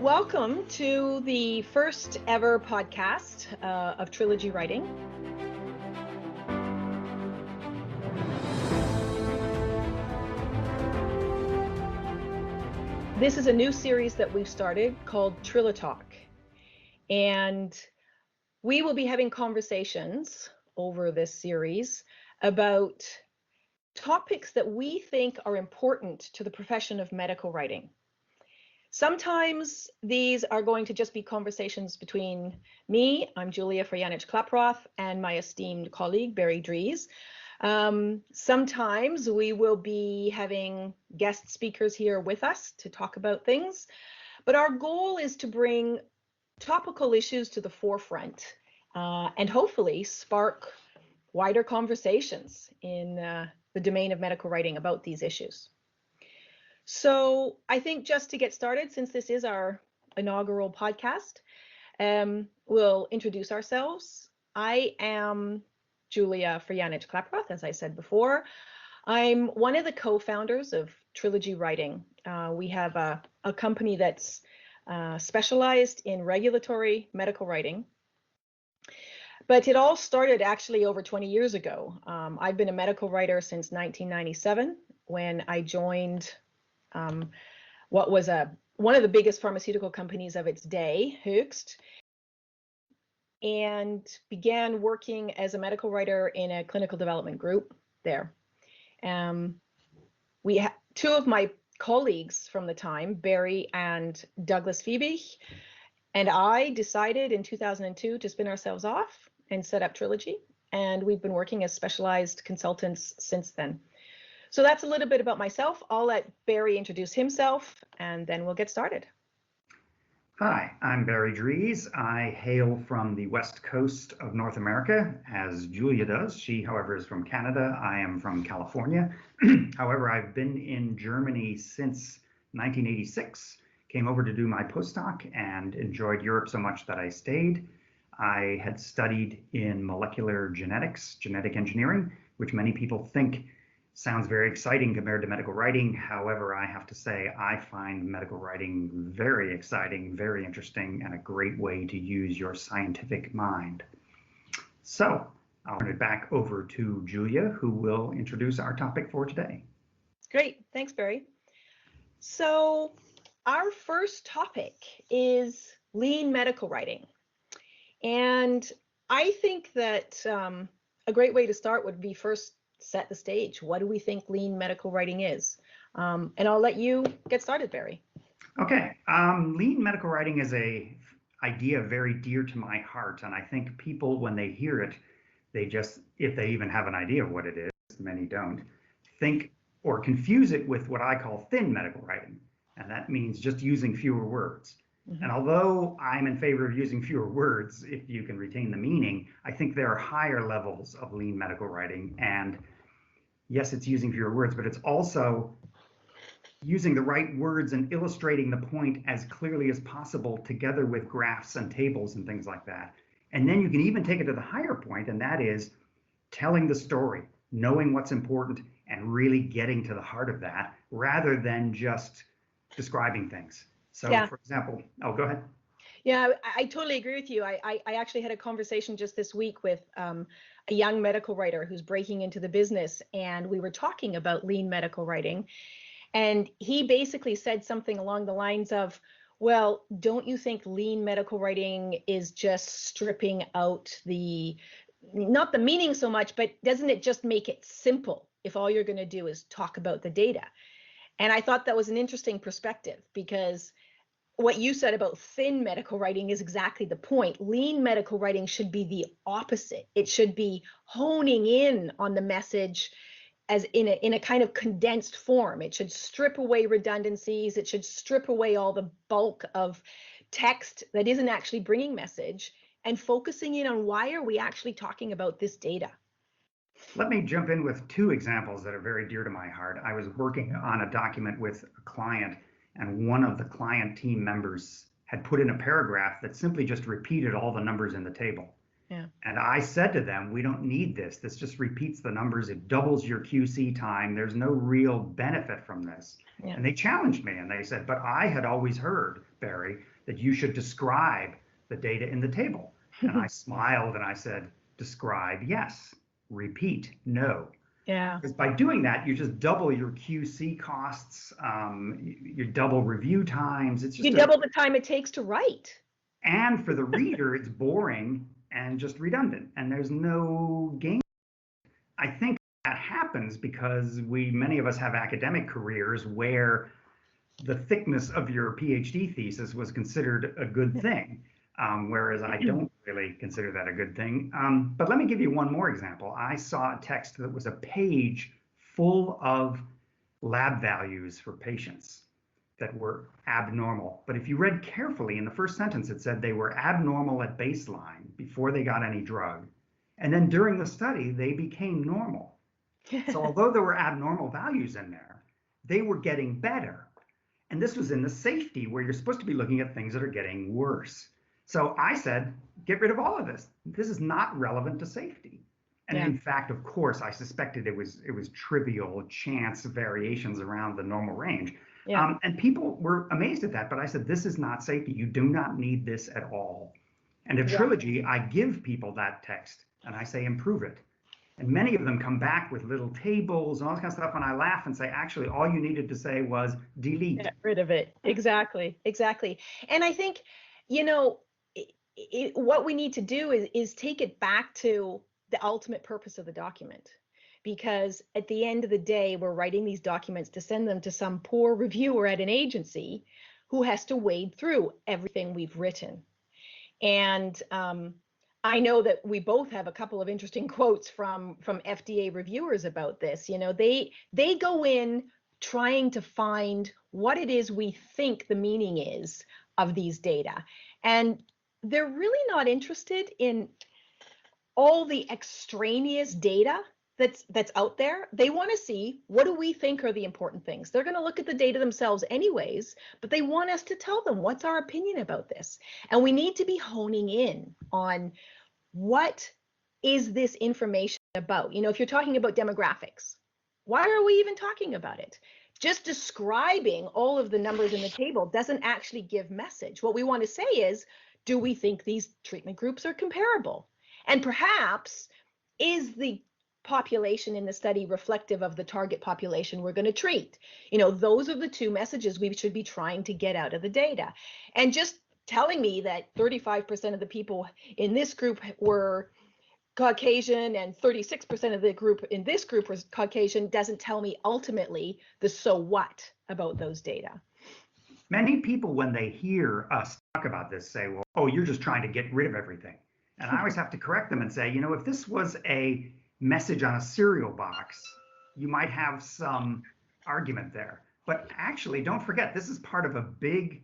Welcome to the first ever podcast of Trilogy Writing. This is a new series that we've started called TriloTalk. And we will be having conversations over this series about topics that we think are important to the profession of medical writing. Sometimes these are going to just be conversations between me, I'm Julia Ferjanich-Klaproth, and my esteemed colleague, Barry Dries. Sometimes we will be having guest speakers here with us to talk about things, but our goal is to bring topical issues to the forefront and hopefully spark wider conversations in the domain of medical writing about these issues. So I think just to get started, since this is our inaugural podcast, we'll introduce ourselves. I am Julia Ferjanich-Klaproth, as I said before. I'm one of the co-founders of Trilogy Writing. We have a company that's specialized in regulatory medical writing. But it all started actually over 20 years ago. I've been a medical writer since 1997 when I joined what was one of the biggest pharmaceutical companies of its day, Höchst, and began working as a medical writer in a clinical development group there. Two of my colleagues from the time, Barry and Douglas Fiebig, and I decided in 2002 to spin ourselves off and set up Trilogy, and we've been working as specialized consultants since then. So that's a little bit about myself. I'll let Barry introduce himself, and then we'll get started. Hi, I'm Barry Dries. I hail from the west coast of North America, as Julia does. She, however, is from Canada. I am from California. However, I've been in Germany since 1986, came over to do my postdoc and enjoyed Europe so much that I stayed. I had studied in molecular genetics, genetic engineering, which many people think sounds very exciting compared to medical writing. However, I have to say, I find medical writing very exciting, very interesting, and a great way to use your scientific mind. So I'll turn it back over to Julia, who will introduce our topic for today. Great, thanks, Barry. So our first topic is lean medical writing. And I think that a great way to start would be first set the stage. What do we think lean medical writing is? And I'll let you get started, Barry. Okay. Lean medical writing is an idea very dear to my heart. And I think people, when they hear it, they just, if they even have an idea of what it is, many don't, think or confuse it with what I call thin medical writing. And that means just using fewer words. Mm-hmm. And although I'm in favor of using fewer words, if you can retain the meaning, I think there are higher levels of lean medical writing. And yes, it's using fewer words, but it's also using the right words and illustrating the point as clearly as possible together with graphs and tables and things like that. And then you can even take it to the higher point, and that is telling the story, knowing what's important, and really getting to the heart of that rather than just describing things. So, yeah. For example, go ahead. Yeah, I totally agree with you. I actually had a conversation just this week with a young medical writer who's breaking into the business, and we were talking about lean medical writing. And he basically said something along the lines of, well, don't you think lean medical writing is just stripping out not the meaning so much, but doesn't it just make it simple if all you're going to do is talk about the data? And I thought that was an interesting perspective, because what you said about thin medical writing is exactly the point. Lean medical writing should be the opposite. It should be honing in on the message as in a kind of condensed form. It should strip away redundancies. It should strip away all the bulk of text that isn't actually bringing message, and focusing in on why are we actually talking about this data. Let me jump in with two examples that are very dear to my heart. I was working on a document with a client, and one of the client team members had put in a paragraph that simply just repeated all the numbers in the table. Yeah. And I said to them, we don't need this. This just repeats the numbers. It doubles your QC time. There's no real benefit from this. Yeah. And they challenged me and they said, but I had always heard, Barry, that you should describe the data in the table. And I smiled and I said, describe, yes. Repeat, no. Yeah. Because by doing that, you just double your QC costs, you double review times. It's You just double the time it takes to write. and for the reader, it's boring and just redundant, and there's no gain. I think that happens because many of us have academic careers where the thickness of your PhD thesis was considered a good thing, whereas I don't really consider that a good thing. But let me give you one more example. I saw a text that was a page full of lab values for patients that were abnormal. But if you read carefully in the first sentence, it said they were abnormal at baseline before they got any drug. And then during the study, they became normal. So although there were abnormal values in there, they were getting better. And this was in the safety where you're supposed to be looking at things that are getting worse. So I said, get rid of all of this. This is not relevant to safety. And Yeah. in fact, of course, I suspected it was trivial chance variations around the normal range. Yeah. And people were amazed at that. But I said, this is not safety. You do not need this at all. And at Yeah. Trilogy, I give people that text and I say, improve it. And many of them come back with little tables and all this kind of stuff. And I laugh and say, actually, all you needed to say was delete. Get rid of it. Exactly. Exactly. And I think, you know, what we need to do is take it back to the ultimate purpose of the document. Because at the end of the day, we're writing these documents to send them to some poor reviewer at an agency who has to wade through everything we've written. And I know that we both have a couple of interesting quotes from FDA reviewers about this. You know, they go in trying to find what it is we think the meaning is of these data. And they're really not interested in all the extraneous data that's out there. They want to see, what do we think are the important things. They're going to look at the data themselves anyways, but they want us to tell them what's our opinion about this. And we need to be honing in on what is this information about. You know, if you're talking about demographics, why are we even talking about it? Just describing all of the numbers in the table doesn't actually give message. What we want to say is, do we think these treatment groups are comparable? And perhaps, is the population in the study reflective of the target population we're going to treat? You know, those are the two messages we should be trying to get out of the data. And just telling me that 35% of the people in this group were Caucasian and 36% of the group in this group was Caucasian doesn't tell me ultimately the so what about those data. Many people, when they hear us talk about this, say, well, oh, you're just trying to get rid of everything. And I always have to correct them and say, you know, if this was a message on a cereal box, you might have some argument there. But actually, don't forget, this is part of a big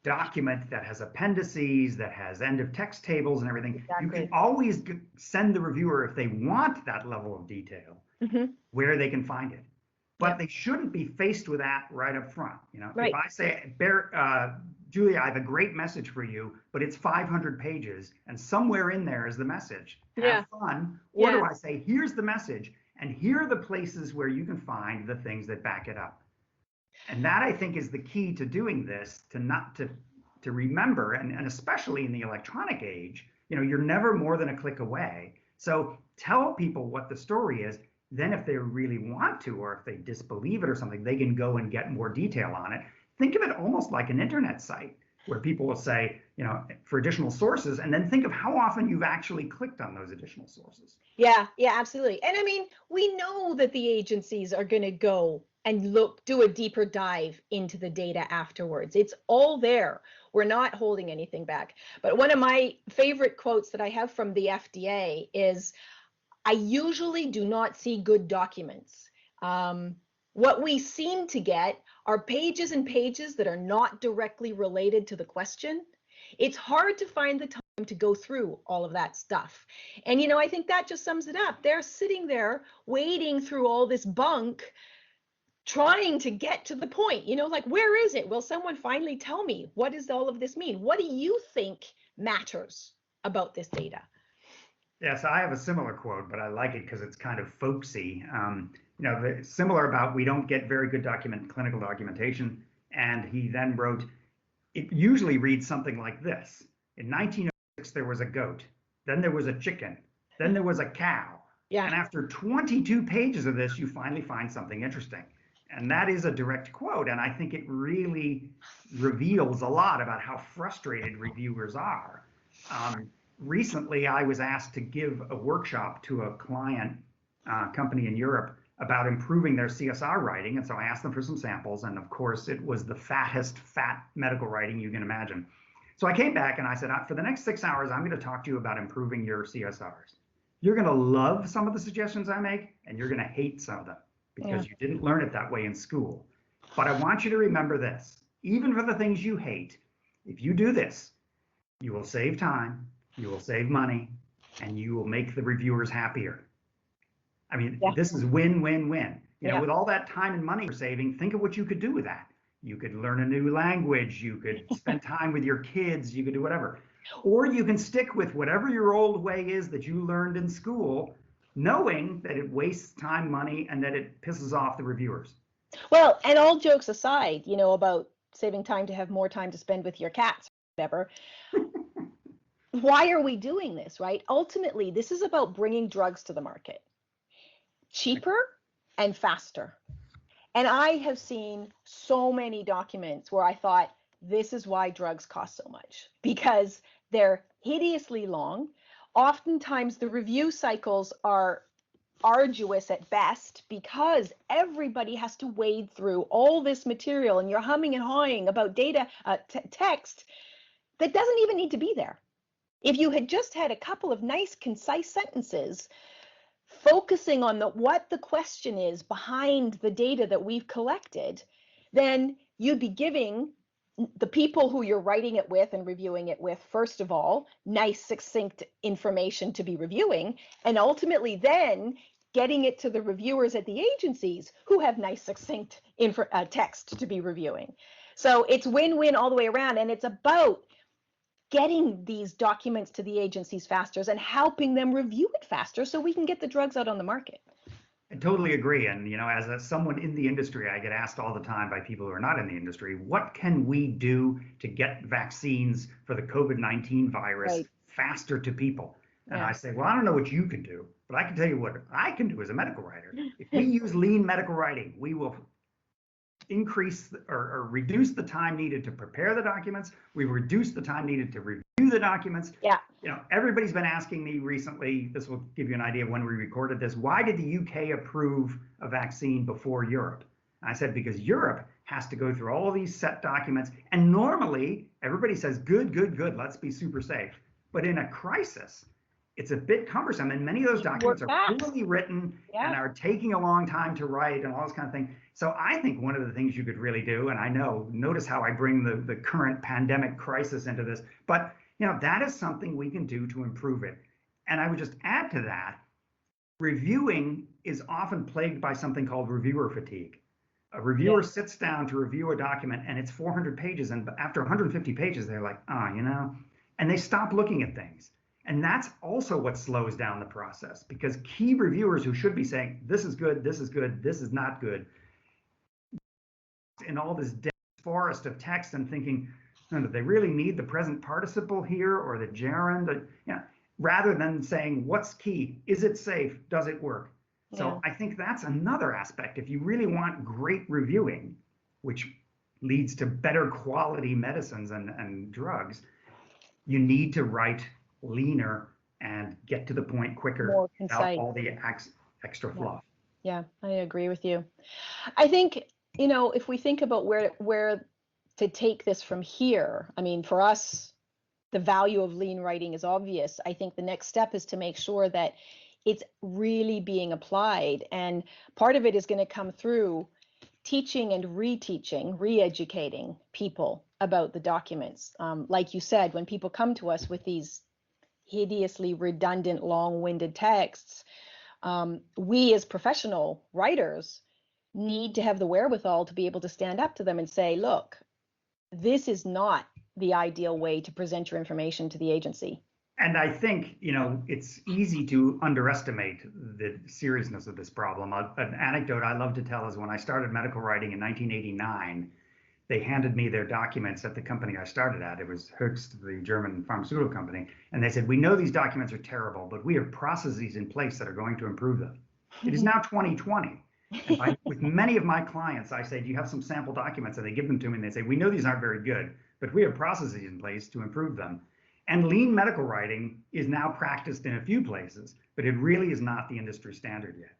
document that has appendices, that has end of text tables and everything. Exactly. You can always send the reviewer, if they want that level of detail, where they can find it. But they shouldn't be faced with that right up front. You know, if I say, Julia, I have a great message for you, but it's 500 pages, and somewhere in there is the message. Have fun. Or do I say, here's the message, and here are the places where you can find the things that back it up. And that, I think, is the key to doing this, to remember, and especially in the electronic age, you know, you're never more than a click away. So tell people what the story is. Then if they really want to, or if they disbelieve it or something, they can go and get more detail on it. Think of it almost like an internet site where people will say, you know, for additional sources, and then think of how often you've actually clicked on those additional sources. Yeah, absolutely. And I mean, we know that the agencies are going to go and do a deeper dive into the data afterwards. It's all there. We're not holding anything back. But one of my favorite quotes that I have from the FDA is, I usually do not see good documents. What we seem to get are pages and pages that are not directly related to the question. It's hard to find the time to go through all of that stuff. And, you know, I think that just sums it up. They're sitting there wading through all this bunk, trying to get to the point, you know, like, where is it? Will someone finally tell me, what does all of this mean? What do you think matters about this data? Yes, I have a similar quote, but I like it because it's kind of folksy. Similar about we don't get very good clinical documentation. And he then wrote, it usually reads something like this. In 1906, there was a goat. Then there was a chicken. Then there was a cow. Yeah. And after 22 pages of this, you finally find something interesting. And that is a direct quote. And I think it really reveals a lot about how frustrated reviewers are. Um, Recently, I was asked to give a workshop to a client company in Europe about improving their CSR writing. And so I asked them for some samples. And of course, it was the fattest fat medical writing you can imagine. So I came back and I said, for the next 6 hours, I'm going to talk to you about improving your CSRs. You're going to love some of the suggestions I make, and you're going to hate some of them because you didn't learn it that way in school. But I want you to remember this. Even for the things you hate, if you do this, you will save time, you will save money, and you will make the reviewers happier. I mean, this is win, win, win. With all that time and money you're saving, think of what you could do with that. You could learn a new language, you could spend time with your kids, you could do whatever. Or you can stick with whatever your old way is that you learned in school, knowing that it wastes time, money, and that it pisses off the reviewers. Well, and all jokes aside, about saving time to have more time to spend with your cats, whatever. Why are we doing this, right? Ultimately, this is about bringing drugs to the market cheaper and faster. And I have seen so many documents where I thought, this is why drugs cost so much, because they're hideously long. Oftentimes, the review cycles are arduous at best because everybody has to wade through all this material and you're humming and hawing about data, text that doesn't even need to be there. If you had just had a couple of nice, concise sentences focusing on what the question is behind the data that we've collected, then you'd be giving the people who you're writing it with and reviewing it with, first of all, nice, succinct information to be reviewing, and ultimately then getting it to the reviewers at the agencies who have nice, succinct text to be reviewing. So it's win-win all the way around, and it's about getting these documents to the agencies faster and helping them review it faster so we can get the drugs out on the market. I totally agree. And, as someone in the industry, I get asked all the time by people who are not in the industry, what can we do to get vaccines for the COVID-19 virus faster to people? And I say, well, I don't know what you can do, but I can tell you what I can do as a medical writer. If we use lean medical writing, we will increase or reduce the time needed to prepare the documents. We reduce the time needed to review the documents. Yeah. Everybody's been asking me recently, this will give you an idea of when we recorded this, why did the UK approve a vaccine before Europe? I said, because Europe has to go through all of these set documents. And normally everybody says, good, good, good, let's be super safe. But in a crisis, it's a bit cumbersome. And many of those documents are poorly written and are taking a long time to write and all this kind of thing. So I think one of the things you could really do, and I notice how I bring the current pandemic crisis into this, but that is something we can do to improve it. And I would just add to that, reviewing is often plagued by something called reviewer fatigue. A reviewer sits down to review a document and it's 400 pages. And after 150 pages, they're like, and they stop looking at things. And that's also what slows down the process, because key reviewers who should be saying, this is good, this is good, this is not good, in all this dense forest of text and thinking, do they really need the present participle here or the gerund? Rather than saying, what's key? Is it safe? Does it work? So I think that's another aspect. If you really want great reviewing, which leads to better quality medicines and drugs, you need to write leaner and get to the point quicker, more without concise. all the extra fluff. Yeah, I agree with you. I think, if we think about where to take this from here, I mean, for us, the value of lean writing is obvious. I think the next step is to make sure that it's really being applied. And part of it is going to come through teaching and reteaching, re-educating people about the documents. Like you said, when people come to us with these hideously redundant, long-winded texts, we as professional writers need to have the wherewithal to be able to stand up to them and say, look, this is not the ideal way to present your information to the agency. And I think, it's easy to underestimate the seriousness of this problem. An anecdote I love to tell is when I started medical writing in 1989, they handed me their documents at the company I started at. It was Höchst, the German pharmaceutical company. And they said, we know these documents are terrible, but we have processes in place that are going to improve them. It is now 2020. And with many of my clients, I say, do you have some sample documents? And they give them to me and they say, we know these aren't very good, but we have processes in place to improve them. And lean medical writing is now practiced in a few places, but it really is not the industry standard yet.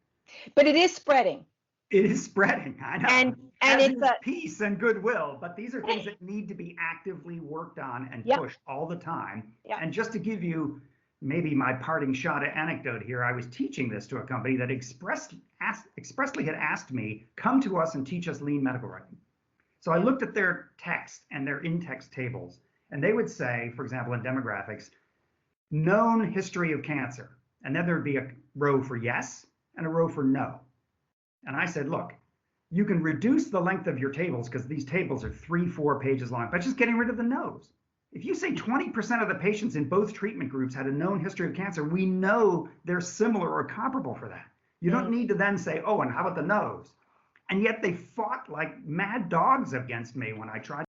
But it is spreading. It is spreading, I know. And it's peace and goodwill, but these are things that need to be actively worked on and pushed all the time. And just to give you maybe my parting shot at anecdote here, I was teaching this to a company that expressly had asked me, come to us and teach us lean medical writing. So I looked at their text and their in-text tables, and they would say, for example, in demographics, known history of cancer. And then there would be a row for yes and a row for no. And I said, look, you can reduce the length of your tables because these tables are 3-4 pages long by just getting rid of the no's. If you say 20% of the patients in both treatment groups had a known history of cancer, we know they're similar or comparable for that. You don't need to then say, oh, and how about the no's? And yet they fought like mad dogs against me when I tried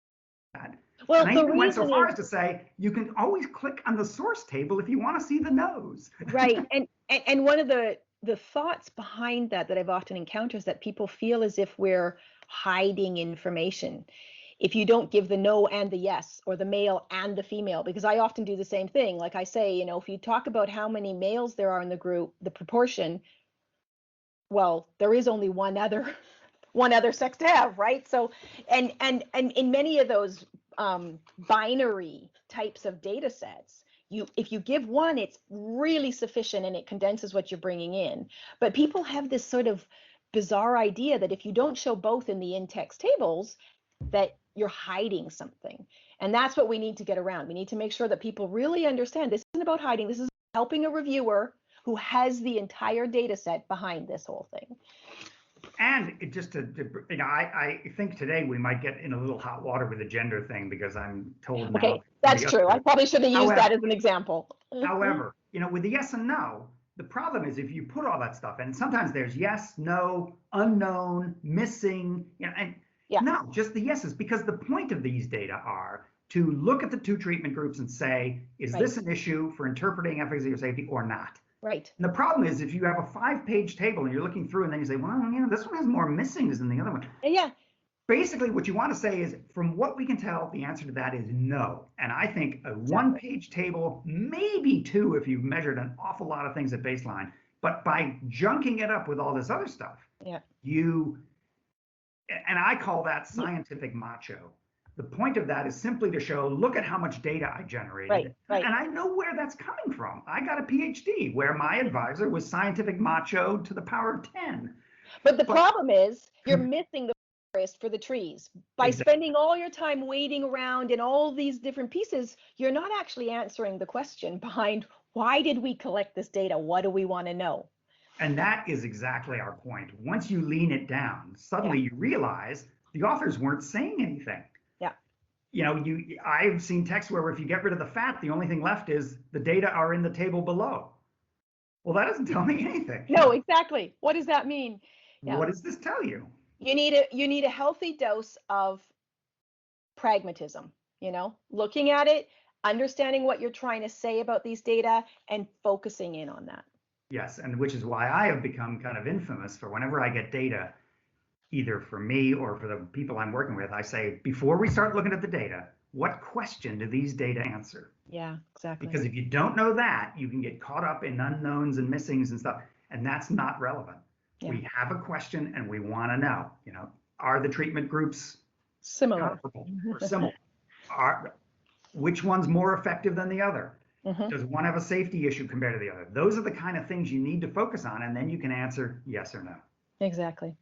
that. Well, and I even went so far as to say, you can always click on the source table if you want to see the no's. Right. And one of the thoughts behind that I've often encountered is that people feel as if we're hiding information if you don't give the no and the yes, or the male and the female, because I often do the same thing. Like I say, if you talk about how many males there are in the group, the proportion, well, there is only one other sex to have, right? So, and in many of those binary types of data sets, if you give one, it's really sufficient and it condenses what you're bringing in. But people have this sort of bizarre idea that if you don't show both in the in-text tables, that you're hiding something. And that's what we need to get around. We need to make sure that people really understand this isn't about hiding. This is helping a reviewer who has the entire data set behind this whole thing. And I think today we might get in a little hot water with the gender thing because I'm told now. Okay, that's true. I probably should have used that as an example. However, with the yes and no, the problem is if you put all that stuff in, sometimes there's yes, no, unknown, missing, and no, just the yeses, because the point of these data are to look at the two treatment groups and say, is this an issue for interpreting efficacy or safety or not? Right. And the problem is if you have a 5-page table and you're looking through and then you say, well, this one has more missings than the other one. Yeah. Basically, what you want to say is, from what we can tell, the answer to that is no. And I think a 1-page table, maybe 2 if you've measured an awful lot of things at baseline, but by junking it up with all this other stuff, and I call that scientific macho. The point of that is simply to show, look at how much data I generated. Right. And I know where that's coming from. I got a PhD where my advisor was scientific macho to the power of 10. But the problem is you're missing the forest for the trees. By spending all your time waiting around in all these different pieces, you're not actually answering the question behind why did we collect this data? What do we want to know? And that is exactly our point. Once you lean it down, suddenly you realize the authors weren't saying anything. Yeah. I've seen text where if you get rid of the fat, the only thing left is the data are in the table below. Well, that doesn't tell me anything. No, exactly. What does that mean? Yeah. What does this tell you? You need a healthy dose of pragmatism, looking at it, understanding what you're trying to say about these data and focusing in on that. Yes, and which is why I have become kind of infamous for whenever I get data, either for me or for the people I'm working with, I say, before we start looking at the data, what question do these data answer? Yeah, exactly. Because if you don't know that, you can get caught up in unknowns and missings and stuff, and that's not relevant. Yeah. We have a question and we want to know, are the treatment groups similar or similar? Which one's more effective than the other? Does one have a safety issue compared to the other? Those are the kind of things you need to focus on, and then you can answer yes or no. Exactly.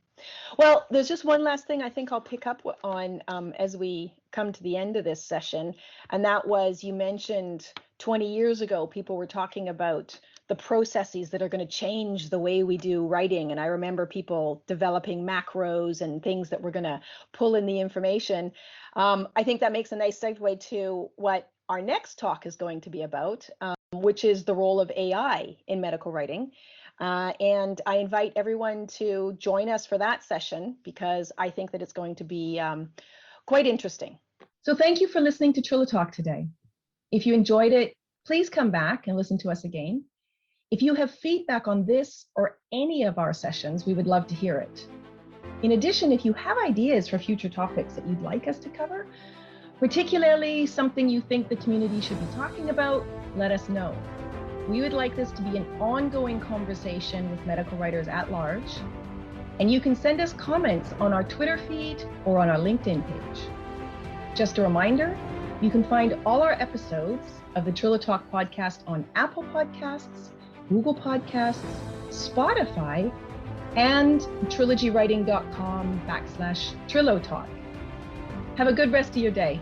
Well, there's just one last thing I think I'll pick up on as we come to the end of this session, and that was, you mentioned 20 years ago, people were talking about the processes that are going to change the way we do writing. And I remember people developing macros and things that were going to pull in the information. I think that makes a nice segue to what our next talk is going to be about. which is the role of AI in medical writing. And I invite everyone to join us for that session because I think that it's going to be quite interesting. So thank you for listening to TriloTalk today. If you enjoyed it, please come back and listen to us again. If you have feedback on this or any of our sessions, we would love to hear it. In addition, if you have ideas for future topics that you'd like us to cover, particularly something you think the community should be talking about, let us know. We would like this to be an ongoing conversation with medical writers at large, and you can send us comments on our Twitter feed or on our LinkedIn page. Just a reminder, you can find all our episodes of the TriloTalk podcast on Apple Podcasts, Google Podcasts, Spotify, and trilogywriting.com/TriloTalk. Have a good rest of your day.